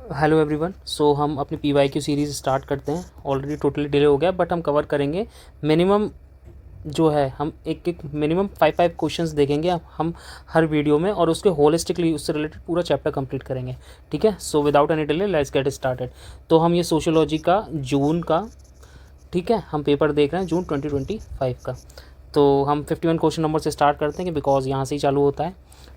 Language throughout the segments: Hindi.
Hello everyone. सो हम अपनी PYQ सीरीज़ स्टार्ट करते हैं। ऑलरेडी टोटली डिले हो गया बट हम कवर करेंगे मिनिमम जो है, हम एक एक मिनिमम 5 क्वेश्चंस देखेंगे हम हर वीडियो में, और उसके होलिस्टिकली उससे रिलेटेड पूरा चैप्टर कंप्लीट करेंगे। ठीक है, so without any delay let's get started. तो हम ये सोशियोलॉजी का जून का, ठीक है, हम पेपर देख रहे हैं जून 2025 का। तो हम 51 क्वेश्चन नंबर से स्टार्ट करते हैं बिकॉज यहाँ से ही चालू होता है।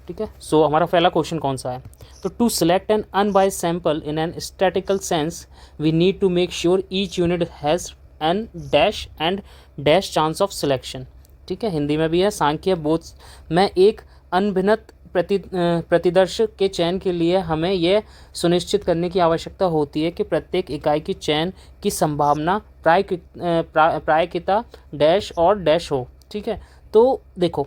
ठीक है, सो हमारा पहला क्वेश्चन कौन सा है? तो to select an unbiased sample in an statistical sense we need to make sure each unit has an dash and dash chance of selection. ठीक है, हिंदी में भी है सांख्य बोध में एक अनभिन्नत प्रतिदर्श के चयन के लिए हमें यह सुनिश्चित करने की आवश्यकता होती है कि प्रत्येक इकाई की चयन की संभावना प्रायिकता डैश और डैश हो। ठीक है, तो देखो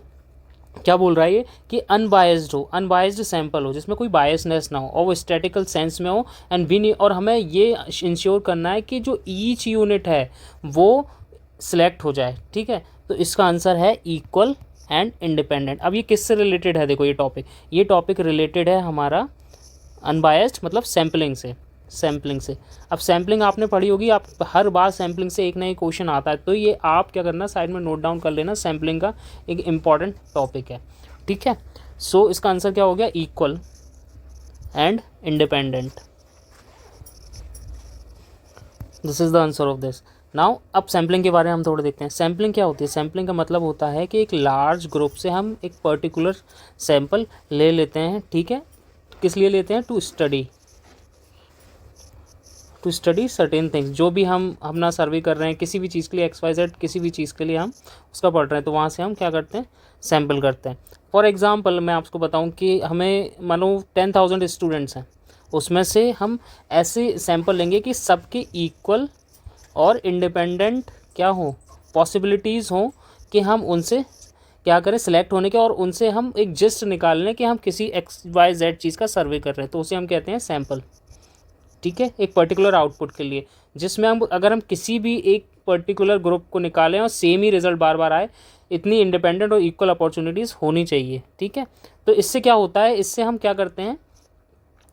क्या बोल रहा है ये कि अनबायस्ड हो, अनबायस्ड सैंपल हो जिसमें कोई बायसनेस ना हो और वो स्टैटिकल सेंस में हो एंड वी और हमें ये इंश्योर करना है कि जो ईच यूनिट है वो सिलेक्ट हो जाए। ठीक है, तो इसका आंसर है इक्वल एंड इंडिपेंडेंट। अब ये किससे रिलेटेड है? देखो ये टॉपिक रिलेटेड है हमारा अनबायस्ड मतलब सैम्पलिंग से। अब सैम्पलिंग आपने पढ़ी होगी, आप हर बार सैम्पलिंग से एक ना एक क्वेश्चन आता है, तो ये आप क्या करना, साइड में नोट डाउन कर लेना, सैम्पलिंग का एक इम्पॉर्टेंट टॉपिक है। ठीक है, सो इसका आंसर क्या हो गया? Equal and independent. This is the answer of this. Now अब सैम्पलिंग के बारे में हम थोड़ा देखते हैं। सैम्पलिंग क्या होती है? सैम्पलिंग का मतलब होता है कि एक लार्ज ग्रुप से हम एक पर्टिकुलर सैंपल ले लेते हैं। ठीक है, किस लिए लेते हैं? To study certain things. जो भी हम अपना सर्वे कर रहे हैं किसी भी चीज़ के लिए, XYZ किसी भी चीज़ के लिए हम उसका पढ़ रहे हैं, तो वहाँ से हम क्या करते हैं? सैम्पल करते हैं। फॉर एग्जांपल मैं आपको बताऊं कि हमें मानो 10,000 स्टूडेंट्स हैं, उसमें से हम ऐसे सैंपल लेंगे कि सबके इक्वल और इंडिपेंडेंट क्या हो, पॉसिबिलिटीज़ हों कि हम उनसे क्या करें, सिलेक्ट होने के, और उनसे हम एक जिस्ट निकाल लें कि हम किसी XYZ चीज़ का सर्वे कर रहे हैं, तो उसे हम कहते हैं सैंपल। ठीक है, एक पर्टिकुलर आउटपुट के लिए, जिसमें हम अगर हम किसी भी एक पर्टिकुलर ग्रुप को निकालें और सेम ही रिजल्ट बार बार आए, इतनी इंडिपेंडेंट और इक्वल अपॉर्चुनिटीज़ होनी चाहिए। ठीक है, तो इससे क्या होता है, इससे हम क्या करते हैं,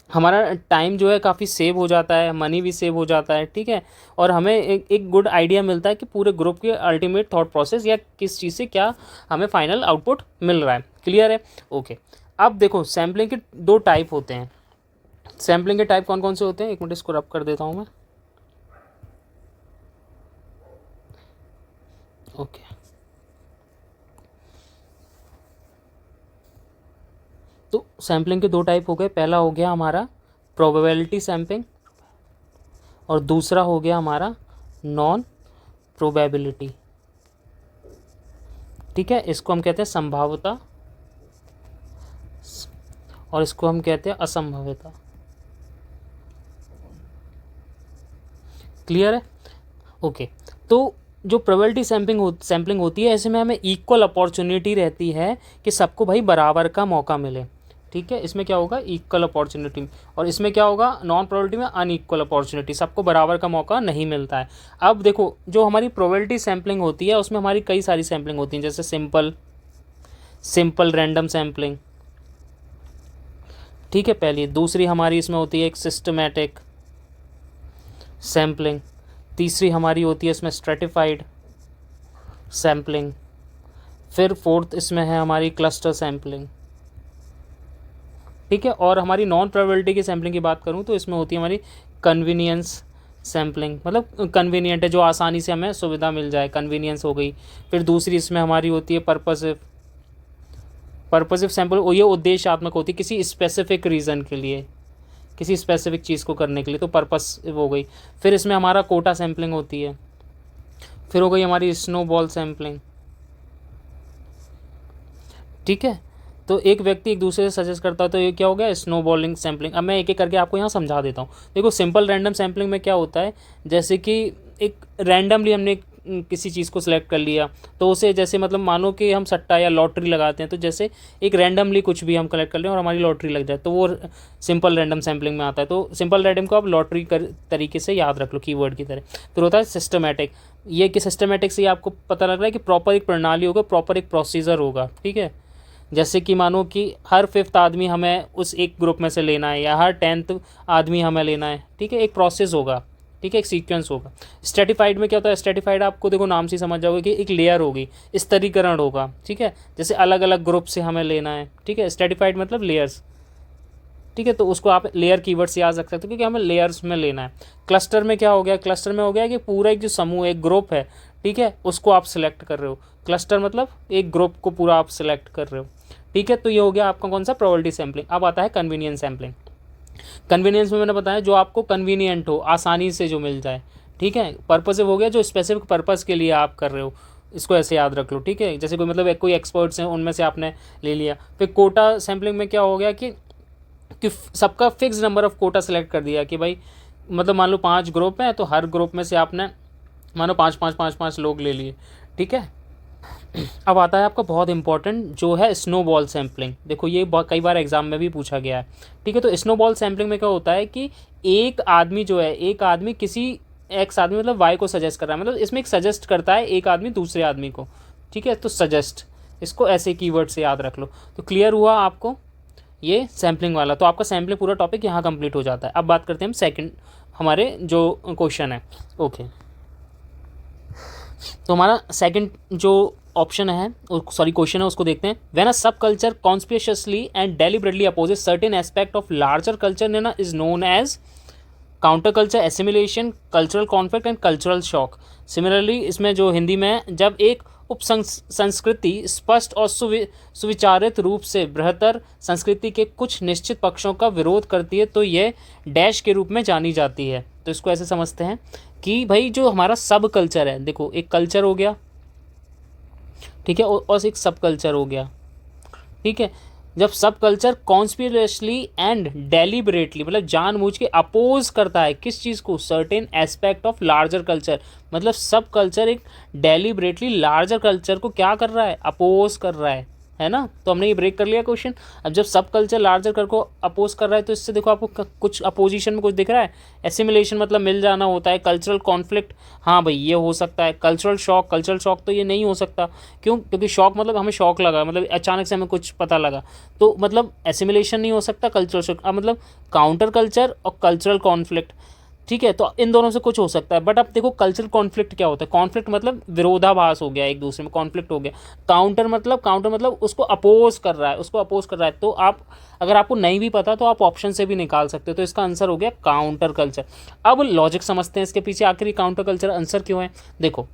हमारा टाइम जो है काफ़ी सेव हो जाता है, मनी भी सेव हो जाता है। ठीक है, और हमें एक गुड आइडिया मिलता है कि पूरे ग्रुप के अल्टीमेट थॉट प्रोसेस या किस चीज़ से क्या हमें फाइनल आउटपुट मिल रहा है। क्लियर है? ओके, अब देखो सैम्पलिंग के दो टाइप होते हैं। सैम्पलिंग के टाइप कौन कौन से होते हैं? एक मिनट इसको रब कर देता हूँ मैं। ओके, तो सैम्पलिंग के दो टाइप हो गए। पहला हो गया हमारा प्रोबेबिलिटी सैम्पलिंग और दूसरा हो गया हमारा नॉन प्रोबेबिलिटी। ठीक है, इसको हम कहते हैं संभाव्यता और इसको हम कहते हैं असंभाव्यता। क्लियर है? ओके, तो जो प्रोबेबिलिटी सैम्पलिंग होती है, ऐसे में हमें इक्वल अपॉर्चुनिटी रहती है कि सबको भाई बराबर का मौका मिले। ठीक है, इसमें क्या होगा? Equal opportunity. और इसमें क्या होगा? नॉन प्रोबेबिलिटी में अनइक्वल अपॉर्चुनिटी, सबको बराबर का मौका नहीं मिलता है। अब देखो जो हमारी प्रोबेबिलिटी सैम्पलिंग होती है उसमें हमारी कई सारी सैम्पलिंग होती हैं, जैसे सिंपल रैंडम सैम्पलिंग। ठीक है, पहली। दूसरी हमारी इसमें होती है एक सिस्टमैटिक सैम्पलिंग। तीसरी हमारी होती है इसमें स्ट्रेटिफाइड सैम्पलिंग। फिर फोर्थ इसमें है हमारी क्लस्टर सैम्पलिंग। ठीक है, और हमारी नॉन प्रोबेबिलिटी की सैम्पलिंग की बात करूं तो इसमें होती है हमारी कन्वीनियंस सैम्पलिंग, मतलब कन्वीनियंट है, जो आसानी से हमें सुविधा मिल जाए, कन्वीनियंस हो गई। फिर दूसरी इसमें हमारी होती है पर्पसिव सैम्पल, ये उद्देश्यात्मक होती है किसी स्पेसिफिक रीज़न के लिए, किसी स्पेसिफिक चीज़ को करने के लिए, तो पर्पस हो गई। फिर इसमें हमारा कोटा सैम्पलिंग होती है। फिर हो गई हमारी स्नोबॉल सैम्पलिंग। ठीक है, तो एक व्यक्ति एक दूसरे से सजेस्ट करता है, तो ये क्या हो गया? Snowballing sampling. अब मैं एक एक करके आपको यहाँ समझा देता हूँ। देखो सिंपल रैंडम सैम्पलिंग में क्या होता है, जैसे कि एक रैंडमली हमने किसी चीज़ को सिलेक्ट कर लिया, तो उसे जैसे मतलब मानो कि हम सट्टा या लॉटरी लगाते हैं, तो जैसे एक रैंडमली कुछ भी हम कलेक्ट कर लें और हमारी लॉटरी लग जाए, तो वो सिंपल रैंडम सैम्पलिंग में आता है। तो सिंपल रैंडम को आप लॉटरी तरीके से याद रख लो, कीवर्ड की तरह। फिर होता है सिस्टमैटिक। ये कि सिस्टमैटिक से आपको पता लग रहा है कि प्रॉपर एक प्रणाली होगा, प्रॉपर एक प्रोसीजर होगा। ठीक है, जैसे कि मानो कि हर 5th आदमी हमें उस एक ग्रुप में से लेना है या हर 10th आदमी हमें लेना है, ठीक है, एक प्रोसेस होगा, ठीक है, एक सीक्वेंस होगा। स्ट्रेटिफाइड में क्या होता है, स्ट्रेटिफाइड आपको देखो नाम से समझ जाओगे कि एक लेयर होगी, स्तरीकरण होगा, ठीक है, जैसे अलग अलग ग्रुप से हमें लेना है, ठीक है, स्ट्रेटिफाइड मतलब लेयर्स, ठीक है, तो उसको आप लेयर कीवर्ड से याद रख सकते हो क्योंकि हमें लेयर्स में लेना है। क्लस्टर में क्या हो गया, क्लस्टर में हो गया कि पूरा एक जो समूह, एक ग्रुप है, ठीक है, उसको आप सिलेक्ट कर रहे हो। क्लस्टर मतलब एक ग्रुप को पूरा आप सिलेक्ट कर रहे हो, ठीक है। तो ये हो गया आपका कौन सा, प्रोबेबिलिटी सैम्पलिंग। अब आता है कन्वीनियंस सैम्पलिंग। कन्वीनियंस में मैंने बताया जो आपको कन्वीनियंट हो, आसानी से जो मिल जाए, ठीक है। पर्पसिव हो गया जो स्पेसिफिक पर्पस के लिए आप कर रहे हो, इसको ऐसे याद रख लो, ठीक है। जैसे कोई मतलब कोई एक्सपर्ट्स हैं उनमें से आपने ले लिया। फिर कोटा सैम्पलिंग में क्या हो गया कि सबका fix number of quota select कर दिया कि भाई मतलब मान लो 5 ग्रुप हैं तो हर ग्रुप में से आपने मानो 5 लोग ले लिए, ठीक है। अब आता है आपका बहुत इंपॉर्टेंट जो है स्नोबॉल सैम्पलिंग। देखो ये कई बार एग्जाम में भी पूछा गया है, ठीक है। तो स्नोबॉल सैम्पलिंग में क्या होता है कि एक आदमी जो है, एक आदमी किसी एक्स आदमी मतलब वाई को सजेस्ट कर रहा है, मतलब इसमें एक सजेस्ट करता है एक आदमी दूसरे आदमी को, ठीक है। तो सजेस्ट, इसको ऐसे कीवर्ड से याद रख लो। तो क्लियर हुआ आपको ये सैम्पलिंग वाला। तो आपका सैम्पलिंग पूरा टॉपिक यहाँ कंप्लीट हो जाता है। अब बात करते हैं हम सेकंड हमारे जो क्वेश्चन है, ओके। तो हमारा सेकंड जो ऑप्शन है, सॉरी क्वेश्चन है, उसको देखते हैं। When a subculture conspicuously and deliberately opposes certain aspect of larger culture is known as counter culture, assimilation, cultural conflict and cultural shock. Similarly इसमें जो हिंदी में जब एक उप संस्कृति स्पष्ट और सुविचारित रूप से बृहत्तर संस्कृति के कुछ निश्चित पक्षों का विरोध करती है तो यह डैश के रूप में जानी जाती है। तो इसको ऐसे समझते हैं कि भाई जो हमारा सब कल्चर है, देखो एक कल्चर हो गया, ठीक है, और एक सब कल्चर हो गया, ठीक है। जब सब कल्चर कॉन्स्पिरेशली एंड डेलिबरेटली मतलब जानबूझ के अपोज करता है किस चीज़ को, certain aspect of larger culture, मतलब सब कल्चर एक डेलिबरेटली लार्जर कल्चर को क्या कर रहा है, अपोज कर रहा है ना। तो हमने ये ब्रेक कर लिया क्वेश्चन। अब जब सब कल्चर लार्जर कल्चर को अपोज कर रहा है तो इससे देखो आपको कुछ अपोजिशन में कुछ दिख रहा है। एसिमिलेशन मतलब मिल जाना होता है। कल्चरल कॉन्फ्लिक्ट, हाँ भाई ये हो सकता है। कल्चरल शॉक तो ये नहीं हो सकता, क्यों, क्योंकि शॉक मतलब हमें शॉक लगा, मतलब अचानक से हमें कुछ पता लगा, तो मतलब एसिमिलेशन नहीं हो सकता। कल्चरल शॉक अब मतलब काउंटर कल्चर और कल्चरल कॉन्फ्लिक्ट, ठीक है। तो इन दोनों से कुछ हो सकता है। बट अब देखो कल्चरल कॉन्फ्लिक्ट क्या होता है, कॉन्फ्लिक्ट मतलब विरोधाभास हो गया, एक दूसरे में कॉन्फ्लिक्ट हो गया। काउंटर मतलब उसको अपोज कर रहा है, तो आप अगर आपको नहीं भी पता तो आप ऑप्शन से भी निकाल सकते हो। तो इसका आंसर हो गया काउंटर कल्चर। अब लॉजिक समझते हैं इसके पीछे आखिर काउंटर कल्चर आंसर क्यों है। देखो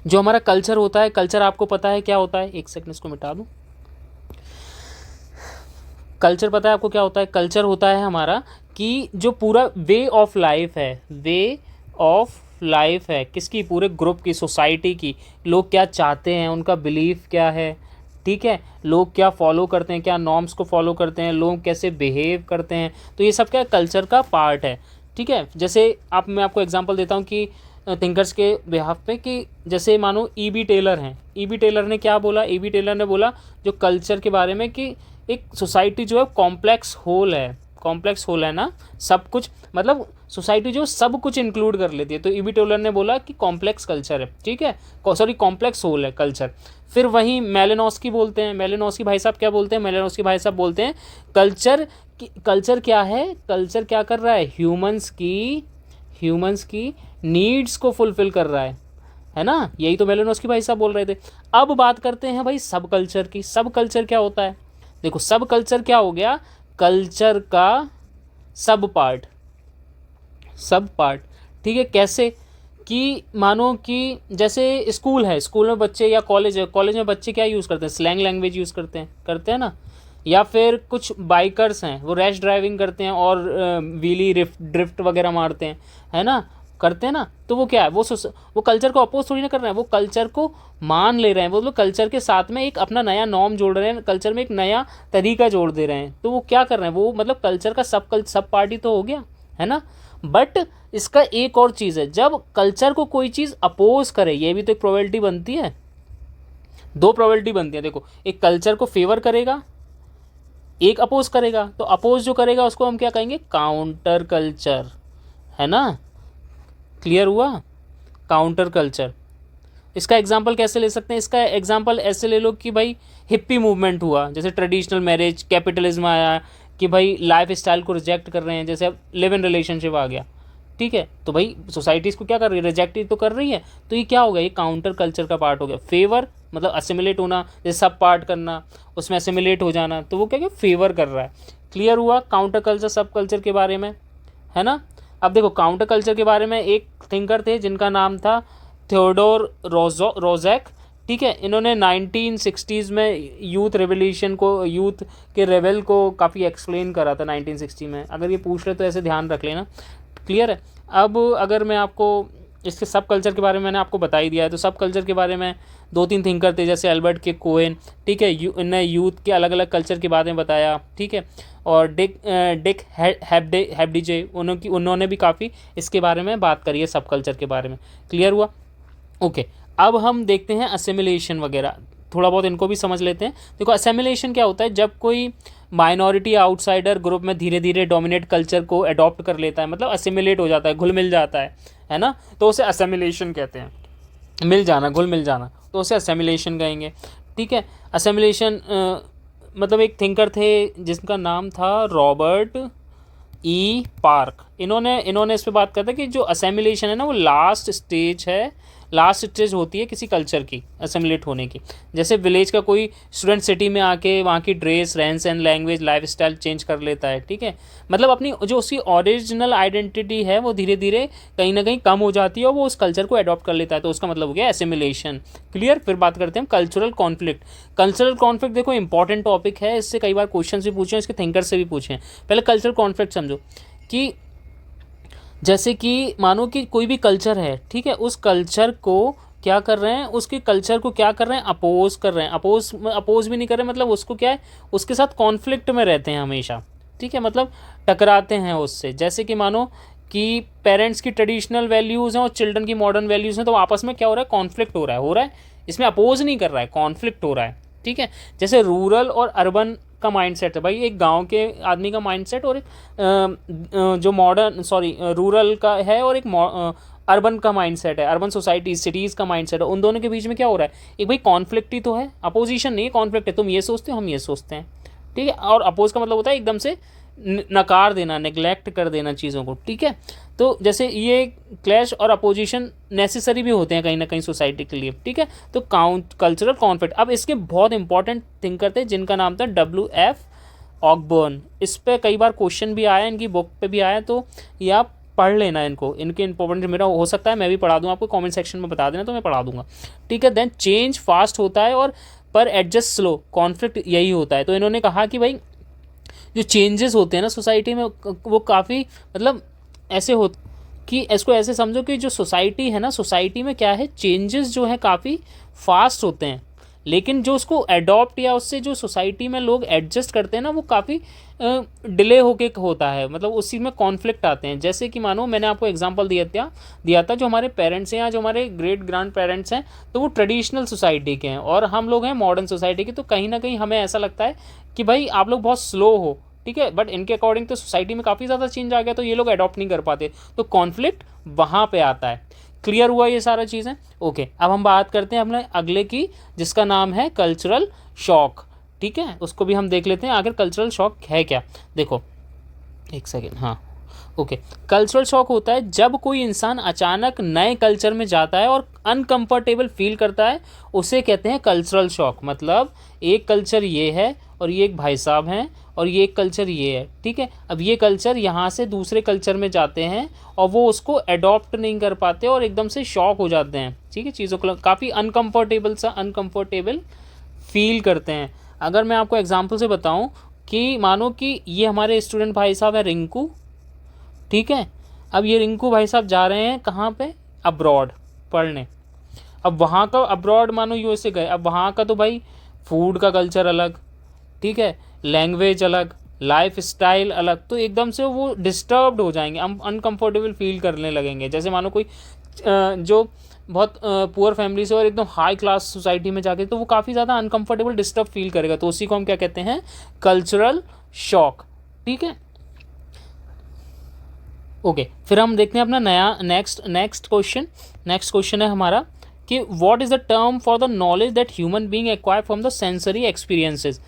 जो हमारा कल्चर होता है, कल्चर आपको पता है क्या होता है, एक सेकंड इसको मिटा दूं। कल्चर पता है आपको क्या होता है, कल्चर होता है हमारा कि जो पूरा वे ऑफ लाइफ है किसकी, पूरे ग्रुप की, सोसाइटी की, लोग क्या चाहते हैं, उनका बिलीफ क्या है, ठीक है, लोग क्या फॉलो करते हैं, क्या नॉर्म्स को फॉलो करते हैं, लोग कैसे बिहेव करते हैं, तो ये सब क्या कल्चर का पार्ट है, ठीक है। जैसे मैं आपको एग्जांपल देता हूँ कि थिंकर्स के बिहाफ पे कि जैसे मानो E.B. टेलर हैं, E.B. टेलर ने क्या बोला, E.B. टेलर ने बोला जो कल्चर के बारे में कि एक सोसाइटी जो है कॉम्प्लेक्स होल है ना, सब कुछ मतलब सोसाइटी जो सब कुछ इंक्लूड कर लेती है। तो E.B. टेलर ने बोला कि कॉम्प्लेक्स कल्चर है, ठीक है, सॉरी कॉम्प्लेक्स होल है कल्चर। फिर वहीं मेलेनोस्की बोलते हैं, मेलेनोस्की भाई साहब क्या बोलते हैं, मेलेनोस्की भाई साहब बोलते हैं कल्चर क्या है, कल्चर क्या कर रहा है, ह्यूमंस की नीड्स को फुलफिल कर रहा है ना। यही तो मेलेनोस्की भाई साहब बोल रहे थे। अब बात करते हैं भाई सब कल्चर की। सब कल्चर क्या होता है, देखो सब कल्चर क्या हो गया, कल्चर का सब पार्ट, ठीक है। कैसे कि मानो कि जैसे स्कूल है, स्कूल में बच्चे, या कॉलेज है, कॉलेज में बच्चे क्या यूज़ करते हैं, स्लैंग लैंग्वेज यूज़ करते हैं ना। या फिर कुछ बाइकर्स हैं वो रैश ड्राइविंग करते हैं और व्हीली ड्रिफ्ट वगैरह मारते हैं, है ना, करते हैं ना। तो वो क्या है, वो कल्चर को अपोज थोड़ी ना कर रहे हैं, वो कल्चर को मान ले रहे हैं, वो लोग कल्चर के साथ में एक अपना नया नॉर्म जोड़ रहे हैं, कल्चर में एक नया तरीका जोड़ दे रहे हैं। तो वो क्या कर रहे हैं, वो मतलब कल्चर का सब पार्टी तो हो गया, है ना। बट इसका एक और चीज़ है, जब कल्चर को कोई चीज़ अपोज करे, ये भी तो एक प्रोबेबिलिटी बनती है, दो प्रोबेबिलिटी बनती है। देखो एक कल्चर को फेवर करेगा, एक अपोज करेगा। तो अपोज जो करेगा उसको हम क्या कहेंगे, काउंटर कल्चर, है ना। क्लियर हुआ, काउंटर कल्चर। इसका एग्जांपल कैसे ले सकते हैं, इसका एग्जांपल ऐसे ले लो कि भाई हिप्पी मूवमेंट हुआ, जैसे ट्रेडिशनल मैरिज, कैपिटलिज्म आया कि भाई लाइफ स्टाइल को रिजेक्ट कर रहे हैं, जैसे अब लिव इन रिलेशनशिप आ गया, ठीक है, तो भाई सोसाइटी इसको क्या कर रही है, रिजेक्ट ही तो कर रही है, तो ये क्या हो गया, ये काउंटर कल्चर का पार्ट हो गया। फेवर मतलब असिमिलेट होना, जैसे सब पार्ट करना, उसमें असिमिलेट हो जाना, तो वो क्या क्या फेवर कर रहा है। क्लियर हुआ काउंटर कल्चर सब कल्चर के बारे में, है ना। अब देखो काउंटर कल्चर के बारे में एक थिंकर थे जिनका नाम था थियोडोर रोजैक, ठीक है, इन्होंने 1960s में यूथ रेवोल्यूशन को, यूथ के रेबल को काफ़ी एक्सप्लेन करा था 1960 में। अगर ये पूछ रहे तो ऐसे ध्यान रख लेना, क्लियर है। अब अगर मैं आपको इसके सब कल्चर के बारे में मैंने आपको बता ही दिया है, तो सब कल्चर के बारे में 2-3 थिंकर थे, जैसे अल्बर्ट के कोहेन, ठीक है, इन्होंने यूथ के अलग अलग कल्चर के बारे में बताया, ठीक है, और डिक हैब्डिजे उन्होंने भी काफ़ी इसके बारे में बात करी है सब कल्चर के बारे में। क्लियर हुआ, ओके। अब हम देखते हैं असिमिलेशन वगैरह, थोड़ा बहुत इनको भी समझ लेते हैं। देखो असिमिलेशन क्या होता है, जब कोई माइनॉरिटी आउटसाइडर ग्रुप में धीरे धीरे डोमिनेट कल्चर को अडॉप्ट कर लेता है, मतलब असिमिलेट हो जाता है, घुल मिल जाता है ना, तो उसे असिमिलेशन कहते हैं, मिल जाना, घुल मिल जाना, तो उसे असिमिलेशन कहेंगे, ठीक है। असिमिलेशन मतलब एक थिंकर थे जिसका नाम था रॉबर्ट ई पार्क, इन्होंने इस पर बात करता है कि जो असिमिलेशन है ना वो लास्ट स्टेज होती है किसी कल्चर की असिमिलेट होने की। जैसे विलेज का कोई स्टूडेंट सिटी में आके वहाँ की ड्रेस, रहन सहन, लैंग्वेज, लाइफस्टाइल चेंज कर लेता है, ठीक है, मतलब अपनी जो उसकी ओरिजिनल आइडेंटिटी है वो धीरे धीरे कहीं ना कहीं कम हो जाती है और वो उस कल्चर को अडॉप्ट कर लेता है, तो उसका मतलब हो गया एसिमिलेशन। क्लियर। फिर बात करते हैं कल्चरल कॉन्फ्लिक्ट। कल्चरल कॉन्फ्लिक्ट देखो इंपॉर्टेंट टॉपिक है, इससे कई बार क्वेश्चन भी पूछे हैं, इसके थिंकर से भी पूछे हैं। पहले कल्चरल कॉन्फ्लिक्ट समझो कि जैसे कि मानो कि कोई भी कल्चर है, ठीक है, उस कल्चर को क्या कर रहे हैं, उसके कल्चर को क्या कर रहे हैं, अपोज कर रहे हैं, अपोज भी नहीं कर रहे, मतलब उसको क्या है, उसके साथ कॉन्फ्लिक्ट में रहते हैं हमेशा, ठीक है, मतलब टकराते हैं उससे। जैसे कि मानो कि पेरेंट्स की ट्रेडिशनल वैल्यूज़ हैं और चिल्ड्रन की मॉडर्न वैल्यूज़ हैं, तो आपस में क्या हो रहा है, कॉन्फ्लिक्ट हो रहा है, इसमें अपोज नहीं कर रहा है, कॉन्फ्लिक्ट हो रहा है, ठीक है। जैसे रूरल और अर्बन का माइंडसेट है, भाई एक गांव के आदमी का माइंडसेट और एक जो मॉडर्न रूरल का है, और एक अर्बन का माइंडसेट है, अर्बन सोसाइटी सिटीज़ का माइंडसेट है, उन दोनों के बीच में क्या हो रहा है, एक भाई कॉन्फ्लिक्ट ही तो है, अपोजिशन नहीं है, कॉन्फ्लिक्ट है, तुम ये सोचते हो, हम ये सोचते हैं, ठीक है। और अपोज का मतलब होता है एकदम से नकार देना, नेग्लेक्ट कर देना चीज़ों को, ठीक है। तो जैसे ये क्लैश और अपोजिशन नेसेसरी भी होते हैं कहीं ना कहीं सोसाइटी के लिए, ठीक है। तो कल्चरल कॉन्फ्लिक्ट। अब इसके बहुत इंपॉर्टेंट थिंकर थे जिनका नाम था WF ऑकबर्न, इस पर कई बार क्वेश्चन भी आया, इनकी बुक पे भी आया, तो ये आप पढ़ लेना इनको, इनके इंपॉर्टेंट, मेरा हो सकता है मैं भी पढ़ा दूँ आपको, कमेंट सेक्शन में बता देना तो मैं पढ़ा दूंगा, ठीक है। देन चेंज फास्ट होता है और पर एडजस्ट स्लो, कॉन्फ्लिक्ट यही होता है। तो इन्होंने कहा कि भाई जो चेंजेस होते हैं ना सोसाइटी में वो काफ़ी मतलब ऐसे हो कि इसको ऐसे समझो कि जो सोसाइटी है ना, सोसाइटी में क्या है, चेंजेस जो है काफ़ी फास्ट होते हैं, लेकिन जो उसको अडॉप्ट या उससे जो सोसाइटी में लोग एडजस्ट करते हैं ना वो काफ़ी डिले होके होता है, मतलब उसी में कॉन्फ्लिक्ट आते हैं। जैसे कि मानो मैंने आपको एग्जांपल दिया था जो हमारे पेरेंट्स हैं या जो हमारे ग्रेट ग्रैंड पेरेंट्स हैं, तो वो ट्रेडिशनल सोसाइटी के हैं और हम लोग हैं मॉडर्न सोसाइटी के, तो कहीं ना कहीं हमें ऐसा लगता है कि भाई आप लोग बहुत स्लो हो, ठीक है, बट इनके अकॉर्डिंग तो सोसाइटी में काफ़ी ज़्यादा चेंज आ गया, तो ये लोग अडॉप्ट नहीं कर पाते, तो कॉन्फ्लिक्ट वहाँ पे आता है। क्लियर हुआ ये सारा चीज़ें, ओके। अब हम बात करते हैं अपने अगले की, जिसका नाम है कल्चरल शॉक, ठीक है, उसको भी हम देख लेते हैं आखिर कल्चरल शॉक है क्या। देखो एक सेकेंड, हाँ, ओके। कल्चरल शॉक होता है जब कोई इंसान अचानक नए कल्चर में जाता है और अनकंफर्टेबल फील करता है, उसे कहते हैं कल्चरल शॉक। मतलब एक कल्चर ये है और ये एक भाई साहब हैं और ये एक कल्चर ये है, ठीक है। अब ये कल्चर यहाँ से दूसरे कल्चर में जाते हैं और वो उसको अडॉप्ट नहीं कर पाते और एकदम से शॉक हो जाते हैं, ठीक है, चीज़ों को काफ़ी अनकंफर्टेबल फील करते हैं। अगर मैं आपको एग्जांपल से बताऊं कि मानो कि ये हमारे स्टूडेंट भाई साहब है रिंकू, ठीक है। अब ये रिंकू भाई साहब जा रहे हैं कहाँ पे, अब्रॉड पढ़ने। अब वहाँ का अब्रॉड मानो USA गए, अब वहाँ का तो भाई फूड का कल्चर अलग, ठीक है, लैंग्वेज अलग, लाइफ स्टाइल अलग, तो एकदम से वो डिस्टर्ब्ड हो जाएंगे, अनकंफर्टेबल फील करने लगेंगे। जैसे मानो कोई जो बहुत पुअर फैमिली से और एकदम हाई क्लास सोसाइटी में जाके, तो वो काफ़ी ज़्यादा अनकंफर्टेबल डिस्टर्ब फील करेगा, तो उसी को हम क्या कहते हैं, कल्चरल शॉक, ठीक है, ओके। फिर हम देखते हैं अपना नया नेक्स्ट क्वेश्चन है हमारा कि what is the term for the knowledge that human being acquire from the sensory experiences.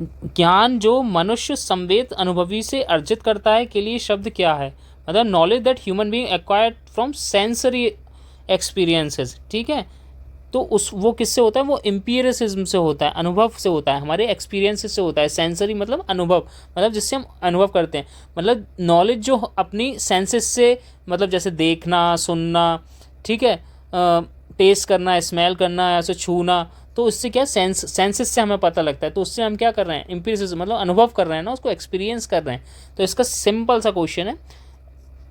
ज्ञान जो मनुष्य संवेद अनुभवी से अर्जित करता है के लिए शब्द क्या है? मतलब knowledge that human being acquired from sensory experiences, ठीक है। तो उस वो किससे होता है? वो एम्पिरिसिज्म से होता है, अनुभव से होता है, हमारे एक्सपीरियंसेस से होता है। सेंसरी मतलब अनुभव, मतलब जिससे हम अनुभव करते हैं। मतलब नॉलेज जो अपनी सेंसेस से, मतलब जैसे देखना, सुनना, ठीक है, टेस्ट करना, स्मेल करना, ऐसे छूना, तो उससे क्या सेंसेस से हमें पता लगता है। तो उससे हम क्या कर रहे हैं? एम्पिरिसिज्म मतलब अनुभव कर रहे हैं ना, उसको एक्सपीरियंस कर रहे हैं। तो इसका सिंपल सा क्वेश्चन है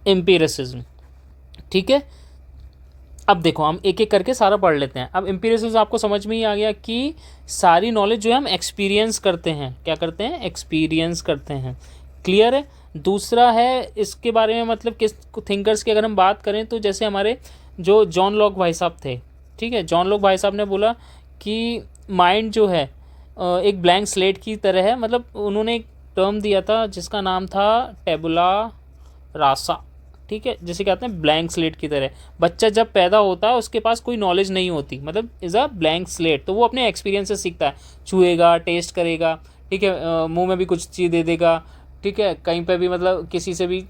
एम्पिरिसिज्म, ठीक है। अब देखो हम एक एक करके सारा पढ़ लेते हैं। अब एम्पिरिसिज्म आपको समझ में ही आ गया कि सारी नॉलेज जो है हम एक्सपीरियंस करते हैं। क्या करते हैं? एक्सपीरियंस करते हैं। क्लियर है। दूसरा है इसके बारे में, मतलब किस थिंकर्स की अगर हम बात करें तो जैसे हमारे जो जॉन लॉक भाई साहब थे, ठीक है। जॉन लॉक भाई साहब ने बोला कि माइंड जो है एक ब्लैंक स्लेट की तरह है। मतलब उन्होंने एक टर्म दिया था जिसका नाम था टेबुला रासा, ठीक है, जिसे कहते हैं ब्लैंक स्लेट की तरह। बच्चा जब पैदा होता है उसके पास कोई नॉलेज नहीं होती, मतलब इज़ अ ब्लैंक स्लेट। तो वो अपने एक्सपीरियंस से सीखता है, छुएगा, टेस्ट करेगा, ठीक है, मुंह में भी कुछ चीज़ दे देगा, ठीक है, कहीं पे भी मतलब किसी से भी,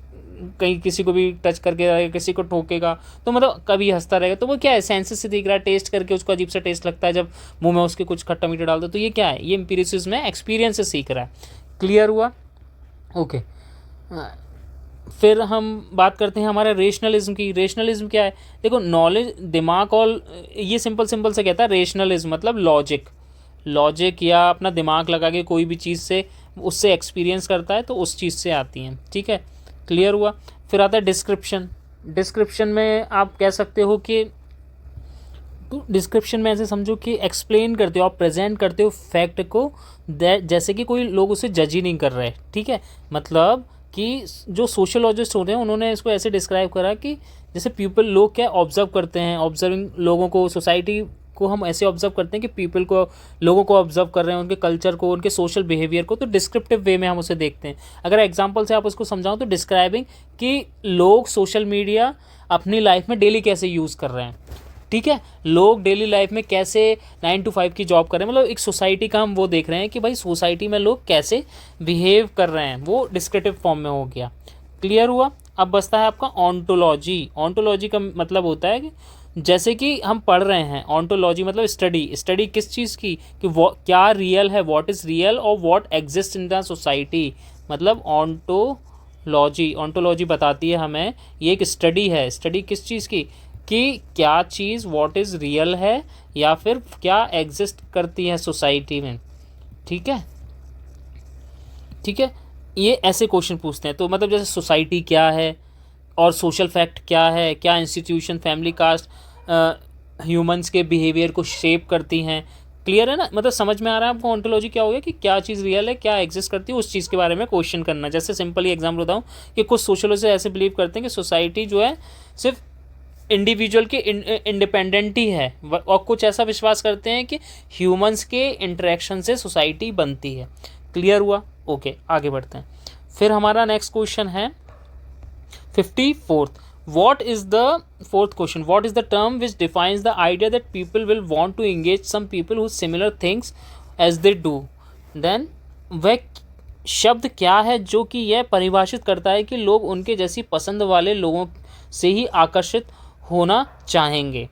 कहीं किसी को भी टच करके रहेगा, किसी को ठोकेगा तो मतलब कभी हंसता रहेगा। तो वो क्या है? सेंसेस से दिख रहा है, टेस्ट करके उसको अजीब सा टेस्ट लगता है जब मुंह में उसके कुछ खट्टा मीठा डाल दो। तो ये क्या है? ये एम्पिरिसिज्म है, एक्सपीरियंस से सीख रहा है। क्लियर हुआ? ओके। फिर हम बात करते हैं हमारे रेशनलिज्म की। रेशनलिज्म क्या है? देखो नॉलेज, दिमाग, और ये सिंपल सिंपल से कहता है रेशनलिज्म मतलब लॉजिक, लॉजिक या अपना दिमाग लगा के कोई भी चीज़ से उससे एक्सपीरियंस करता है तो उस चीज़ से आती हैं, ठीक है। क्लियर हुआ? फिर आता है डिस्क्रिप्शन। डिस्क्रिप्शन में आप कह सकते हो कि, तो डिस्क्रिप्शन में ऐसे समझो कि एक्सप्लेन करते हो, आप प्रेजेंट करते हो फैक्ट को, जैसे कि कोई लोग उसे जज ही नहीं कर रहे, ठीक है। मतलब कि जो सोशोलॉजिस्ट होते हैं उन्होंने इसको ऐसे डिस्क्राइब करा कि जैसे पीपल, लोग क्या ऑब्जर्व करते हैं, ऑब्जर्विंग लोगों को, सोसाइटी को हम ऐसे ऑब्जर्व करते हैं कि पीपल को, लोगों को ऑब्जर्व कर रहे हैं, उनके कल्चर को, उनके सोशल बिहेवियर को। तो डिस्क्रिप्टिव वे में हम उसे देखते हैं। अगर एग्जांपल से आप उसको समझाओ तो डिस्क्राइबिंग कि लोग सोशल मीडिया अपनी लाइफ में डेली कैसे यूज़ कर रहे हैं, ठीक है, लोग डेली लाइफ में कैसे 9 to 5 की जॉब कर रहे हैं। मतलब एक सोसाइटी का हम वो देख रहे हैं कि भाई सोसाइटी में लोग कैसे बिहेव कर रहे हैं, वो डिस्क्रिप्टिव फॉर्म में हो गया। क्लियर हुआ? अब बचता है आपका ऑन्टोलॉजी। ऑन्टोलॉजी का मतलब होता है कि जैसे कि हम पढ़ रहे हैं, ऑन्टोलॉजी मतलब स्टडी, स्टडी किस चीज़ की, कि वो क्या रियल है, व्हाट इज़ रियल और what exist in the society. मतलब ऑन्टोलॉजी, ऑन्टोलॉजी बताती है हमें ये एक स्टडी है। स्टडी किस चीज़ की, कि क्या चीज़ व्हाट इज़ रियल है या फिर क्या एग्जिस्ट करती है सोसाइटी में, ठीक है, ठीक है। ये ऐसे क्वेश्चन पूछते हैं। तो मतलब जैसे सोसाइटी क्या है और सोशल फैक्ट क्या है, क्या इंस्टीट्यूशन, फैमिली, कास्ट ह्यूमंस के बिहेवियर को शेप करती हैं। क्लियर है ना? मतलब समझ में आ रहा है आपको ऑन्टोलॉजी क्या हो गया, कि क्या चीज़ रियल है, क्या एग्जिस्ट करती है, उस चीज़ के बारे में क्वेश्चन करना। जैसे सिंपली एग्जाम्पल बताऊँ कि कुछ सोशोलॉजिस्ट ऐसे बिलीव करते हैं कि सोसाइटी जो है सिर्फ इंडिविजुअल के इंडिपेंडेंट ही है, और कुछ ऐसा विश्वास करते हैं कि ह्यूमंस के इंटरेक्शन से सोसाइटी बनती है। क्लियर हुआ? ओके, आगे बढ़ते हैं। फिर हमारा नेक्स्ट क्वेश्चन है 54th। What is the fourth question? What is the term which defines the idea that people will want to engage some people who similar things as they do? Then वह शब्द क्या है जो कि यह परिभाषित करता है कि लोग उनके जैसी पसंद वाले लोगों से ही आकर्षित होना चाहेंगे,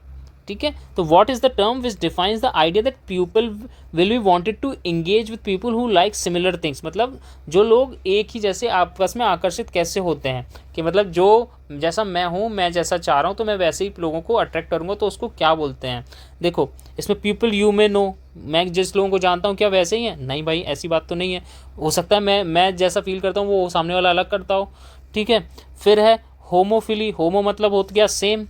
ठीक है। तो what is the term which defines the idea that people will be wanted to engage with people who like similar things. मतलब जो लोग एक ही जैसे आपस में आकर्षित कैसे होते हैं, कि मतलब जो जैसा मैं हूँ, मैं जैसा चाह रहा हूँ तो मैं वैसे ही लोगों को अट्रैक्ट करूँगा, तो उसको क्या बोलते हैं। देखो इसमें पीपल यू में नो, मैं जिस लोगों को जानता हूँ क्या वैसे ही है? नहीं भाई, ऐसी बात तो नहीं है। हो सकता है मैं जैसा फील करता हूँ वो सामने वाला अलग करता हो, ठीक है। फिर है होमोफिली। होमो मतलब हो गया सेम,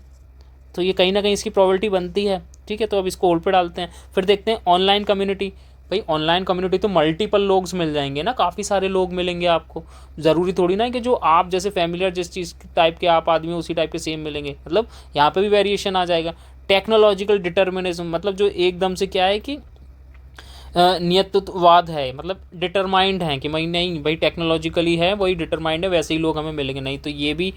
तो ये कहीं ना कहीं इसकी प्रोबेबिलिटी बनती है, ठीक है। तो अब इसको होल्ड पे डालते हैं। फिर देखते हैं ऑनलाइन कम्युनिटी। भाई ऑनलाइन कम्युनिटी तो मल्टीपल लोग मिल जाएंगे ना, काफ़ी सारे लोग मिलेंगे आपको। ज़रूरी थोड़ी ना कि जो आप जैसे फैमिलियर जिस चीज़ टाइप के आप आदमी उसी टाइप के सेम मिलेंगे, मतलब यहाँ पे भी वेरिएशन आ जाएगा। टेक्नोलॉजिकल डिटर्मिनिज्म मतलब जो एकदम से क्या है कि नियतवाद है, मतलब डिटरमाइंड है कि भाई नहीं भाई टेक्नोलॉजिकली है, वही डिटरमाइंड है, वैसे ही लोग हमें मिलेंगे, नहीं। तो ये भी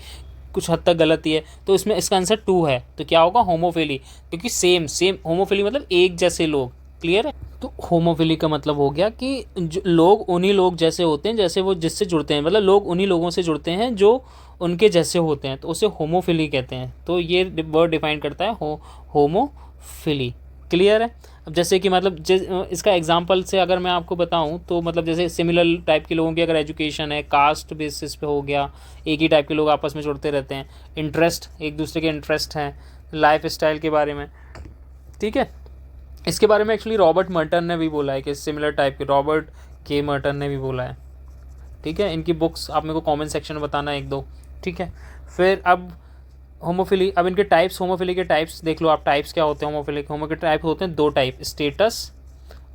कुछ हद तक गलत ही है, तो इसमें इसका आंसर 2 है। तो क्या होगा, होमोफिली, क्योंकि सेम सेम, होमोफिली मतलब एक जैसे लोग। क्लियर है। तो होमोफिली का मतलब हो गया कि जो लोग उन्हीं लोग जैसे होते हैं जैसे वो जिससे जुड़ते हैं, मतलब लोग उन्हीं लोगों से जुड़ते हैं जो उनके जैसे होते हैं, तो उसे होमोफिली कहते हैं। तो ये वर्ड डिफाइन करता है होमोफिली। क्लियर है। अब जैसे कि मतलब इसका एग्जांपल से अगर मैं आपको बताऊं तो मतलब जैसे सिमिलर टाइप के लोगों की अगर एजुकेशन है, कास्ट बेसिस पे हो गया, एक ही टाइप के लोग आपस में जुड़ते रहते हैं, इंटरेस्ट, एक दूसरे के इंटरेस्ट हैं, लाइफ स्टाइल के बारे में। ठीक है। इसके बारे में एक्चुअली रॉबर्ट मर्टन ने भी बोला है कि सिमिलर टाइप के, रॉबर्ट के मर्टन ने भी बोला है। ठीक है। इनकी बुक्स आप मेरे को कमेंट सेक्शन में बताना एक दो। ठीक है। फिर अब होमोफिली, अब इनके टाइप्स, होमोफिली के टाइप्स देख लो आप। टाइप्स क्या होते हैं होमोफिली के? होमो के टाइप होते हैं 2 टाइप, स्टेटस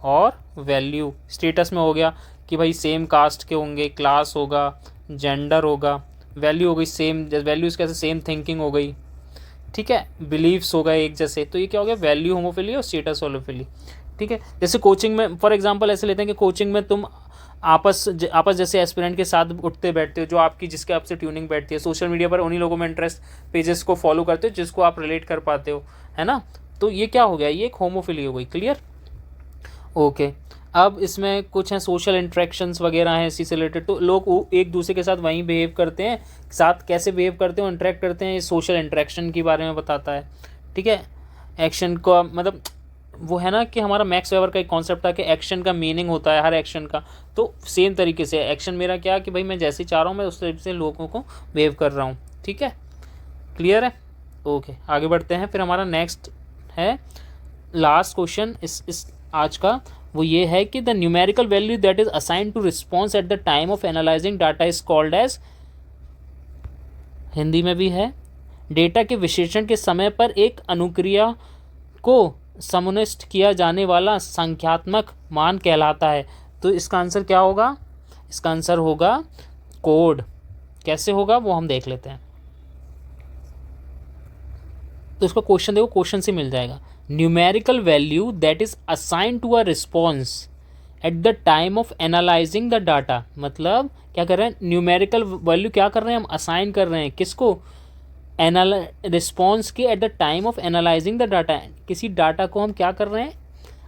और वैल्यू। स्टेटस में हो गया कि भाई सेम कास्ट के होंगे, क्लास होगा, जेंडर होगा। वैल्यू हो गई सेम, वैल्यूज़ कैसे, सेम थिंकिंग हो गई। ठीक है। बिलीव्स हो गए एक जैसे। तो ये क्या हो गया, वैल्यू होमोफिली और स्टेटस होमोफिली। ठीक है। जैसे कोचिंग में फॉर एग्जांपल ऐसे लेते हैं कि कोचिंग में तुम आपस जैसे एस्पिरेंट के साथ उठते बैठते हो, जो आपकी जिसके आपसे ट्यूनिंग बैठती है। सोशल मीडिया पर उन्हीं लोगों में इंटरेस्ट पेजेस को फॉलो करते हो जिसको आप रिलेट कर पाते हो, है ना। तो ये क्या हो गया, ये एक होमोफिली हो गई। क्लियर। ओके। अब इसमें कुछ हैं सोशल इंट्रैक्शंस वगैरह हैं इसी से रिलेटेड। तो लोग एक दूसरे के साथ वहीं बिहेव करते हैं, साथ कैसे बिहेव करते हैं, इंटरेक्ट करते हैं, ये सोशल इंट्रैक्शन के बारे में बताता है। ठीक है। एक्शन का मतलब वो है ना कि हमारा मैक्स वेबर का एक कॉन्सेप्ट था कि एक्शन का मीनिंग होता है हर एक्शन का। तो सेम तरीके से एक्शन मेरा क्या कि भाई मैं जैसे चाह रहा हूँ मैं उस तरीके से लोगों को बिहेव कर रहा हूँ। ठीक है। क्लियर है। ओके, आगे बढ़ते हैं। फिर हमारा नेक्स्ट है लास्ट क्वेश्चन इस आज का, वो ये है कि the numerical value that is assign to response at the time of analysing data is called as, Hindi में भी है, डेटा के विश्लेषण के समय पर एक अनुक्रिया को समुनिष्ट किया जाने वाला संख्यात्मक मान कहलाता है। तो इसका आंसर क्या होगा, इसका आंसर होगा कोड। कैसे होगा वो हम देख लेते हैं। तो इसका क्वेश्चन देखो, क्वेश्चन से मिल जाएगा। Numerical value that is assign to a response at the time of analysing the data, मतलब क्या कर रहे हैं, न्यूमेरिकल वैल्यू क्या कर रहे हैं हम, असाइन कर रहे हैं किसको, रिस्पॉन्स के eight the time of analysing the data. किसी डाटा को हम क्या कर रहे हैं,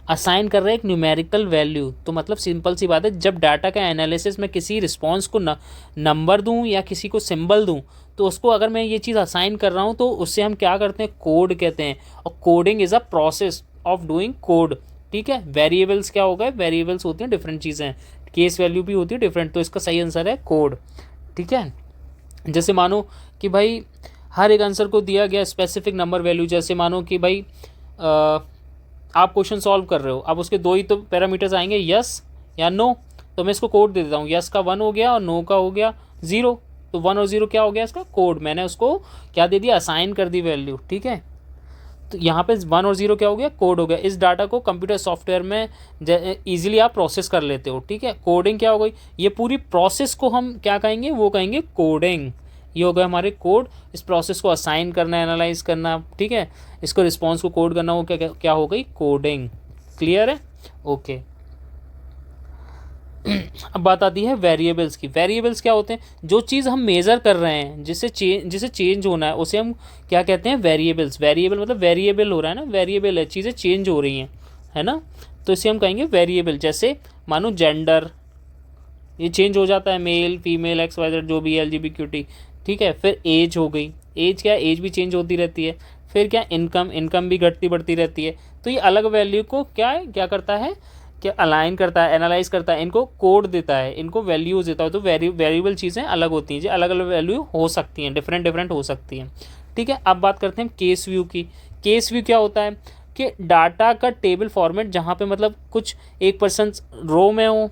असाइन कर रहे हैं एक न्यूमेरिकल वैल्यू। तो मतलब सिंपल सी बात है, जब डाटा का एनालिसिस में किसी रिस्पॉन्स को नंबर दूं या किसी को सिंबल दूं, तो उसको अगर मैं ये चीज़ असाइन कर रहा हूं तो उससे हम क्या करते हैं, कोड कहते हैं। और coding is a process of doing code. ठीक है। वेरिएबल्स क्या होगा, वेरिएबल्स होती हैं डिफरेंट चीज़ें, केस वैल्यू भी होती है डिफरेंट। तो इसका सही आंसर है कोड। ठीक है। जैसे मानो कि भाई हर एक आंसर को दिया गया स्पेसिफिक नंबर वैल्यू। जैसे मानो कि भाई आप क्वेश्चन सॉल्व कर रहे हो, अब उसके 2 ही तो पैरामीटर्स आएंगे, यस या नो। तो मैं इसको कोड दे देता हूँ, यस का 1 हो गया और नो का हो गया 0। तो 1 और 0 क्या हो गया, इसका कोड। मैंने उसको क्या दे दिया, असाइन कर दी वैल्यू। ठीक है। तो यहाँ पे 1 और 0 क्या हो गया, कोड हो गया। इस डाटा को कंप्यूटर सॉफ्टवेयर में ईजिली आप प्रोसेस कर लेते हो। ठीक है। कोडिंग क्या हो गई, ये पूरी प्रोसेस को हम क्या कहेंगे, वो कहेंगे कोडिंग। ये हो गया हमारे कोड। इस प्रोसेस को असाइन करना, एनालाइज करना, ठीक है, इसको रिस्पॉन्स को कोड करना, वो क्या क्या हो गई, कोडिंग। क्लियर है। ओके। अब बात आती है वेरिएबल्स की। वेरिएबल्स क्या होते हैं, जो चीज़ हम मेज़र कर रहे हैं जिसे चेंज होना है उसे हम क्या कहते हैं, वेरिएबल्स। वेरिएबल मतलब वेरिएबल हो रहा है ना, वेरिएबल है, चीज़ें चेंज हो रही हैं, है ना, तो इसे हम कहेंगे वेरिएबल। जैसे मानो जेंडर, ये चेंज हो जाता है, male female X Y Z जो भी LGBTQ। ठीक है। फिर एज हो गई, एज क्या, एज भी चेंज होती रहती है। फिर क्या, इनकम, इनकम भी घटती बढ़ती रहती है। तो ये अलग वैल्यू को क्या करता है, क्या अलाइन करता है, एनालाइज करता है, इनको कोड देता है, इनको वैल्यूज देता है। तो वेरिएबल चीज़ें अलग होती हैं, जो अलग अलग वैल्यू हो सकती हैं, डिफरेंट हो सकती हैं। ठीक है। अब बात करते हैं केस व्यू की। केस व्यू क्या होता है कि डाटा का टेबल फॉर्मेट, जहाँ पे मतलब कुछ एक पर्सन रो में हो,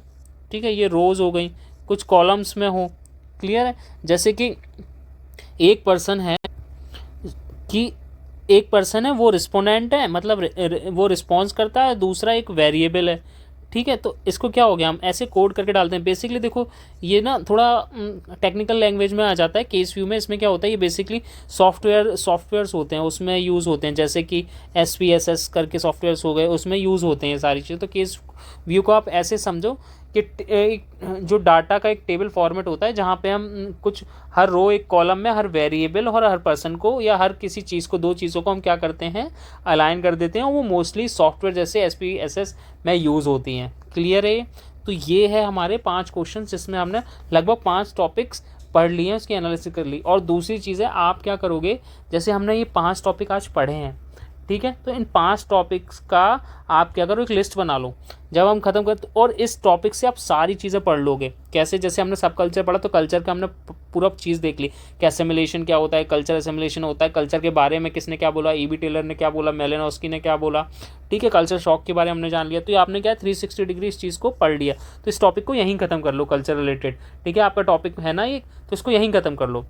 ठीक है, ये रोज़ हो गई, कुछ कॉलम्स में हो। क्लियर है। जैसे कि एक पर्सन है वो रिस्पोंडेंट है, मतलब वो रिस्पॉन्स करता है, दूसरा एक वेरिएबल है। ठीक है। तो इसको क्या हो गया, हम ऐसे कोड करके डालते हैं। बेसिकली देखो ये ना थोड़ा टेक्निकल लैंग्वेज में आ जाता है केस व्यू में। इसमें क्या होता है, ये बेसिकली सॉफ्टवेयर्स होते हैं उसमें यूज़ होते हैं, जैसे कि SPSS करके सॉफ्टवेयर्स हो गए, उसमें यूज़ होते हैं ये सारी चीज़ें। तो केस व्यू को आप ऐसे समझो जो डाटा का एक टेबल फॉर्मेट होता है जहाँ पे हम कुछ हर रो एक कॉलम में हर वेरिएबल और हर पर्सन को या हर किसी चीज़ को, दो चीज़ों को हम क्या करते हैं, अलाइन कर देते हैं। वो मोस्टली सॉफ्टवेयर जैसे SPSS में यूज़ होती हैं। क्लियर है? तो ये है हमारे 5 क्वेश्चन जिसमें हमने लगभग 5 टॉपिक्स पढ़ लिए हैं, उसकी एनालिसिस कर ली। और दूसरी चीज़ है, आप क्या करोगे, जैसे हमने ये 5 टॉपिक आज पढ़े हैं, ठीक है, तो इन 5 टॉपिक्स का आप क्या करो, एक लिस्ट बना लो जब हम ख़त्म कर, और इस टॉपिक से आप सारी चीज़ें पढ़ लोगे। कैसे? जैसे हमने सब कल्चर पढ़ा तो कल्चर का हमने पूरा चीज़ देख ली कि असेमिलेशन क्या होता है, कल्चर असेमिलेशन होता है, कल्चर के बारे में किसने क्या बोला, E.B. टेलर ने क्या बोला, मेलिनोव्स्की ने क्या बोला, ठीक है, कल्चर शॉक के बारे में हमने जान लिया। तो ये आपने क्या 360 डिग्री इस चीज़ को पढ़ लिया। तो इस टॉपिक को यहीं ख़त्म कर लो, कल्चर रिलेटेड, ठीक है, आपका टॉपिक है ना ये, तो इसको यहीं ख़त्म कर लो।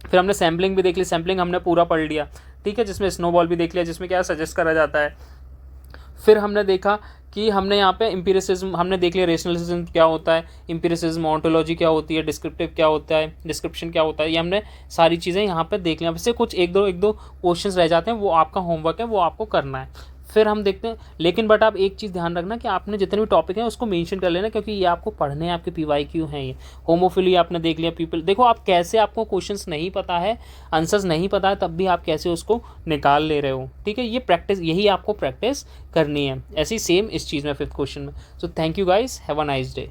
फिर हमने सैम्पलिंग भी देख ली, सैम्पलिंग हमने पूरा पढ़ लिया, ठीक है, जिसमें स्नोबॉल भी देख लिया, जिसमें क्या सजेस्ट करा जाता है। फिर हमने देखा कि हमने यहाँ पे एम्पिरिसिज्म हमने देख लिया, रेशनलिज्म क्या होता है, एम्पिरिसिज्म, ऑन्टोलॉजी क्या होती है, डिस्क्रिप्टिव क्या होता है, डिस्क्रिप्शन क्या होता है, ये हमने सारी चीज़ें यहाँ पे देख लिया। वैसे कुछ एक दो क्वेश्चंस रह जाते हैं, वो आपका होमवर्क है, वो आपको करना है। फिर हम देखते हैं, लेकिन बट आप एक चीज़ ध्यान रखना कि आपने जितने भी टॉपिक हैं उसको मेंशन कर लेना, क्योंकि ये आपको पढ़ने हैं, आपके PYQ हैं। ये होमोफिली आपने देख लिया, पीपल, देखो आप कैसे, आपको क्वेश्चंस नहीं पता है, आंसर्स नहीं पता है, तब भी आप कैसे उसको निकाल ले रहे हो, ठीक है, ये प्रैक्टिस, यही आपको प्रैक्टिस करनी है। ऐसी सेम इस चीज़ में 5th क्वेश्चन में। So thank you guys, have a nice day.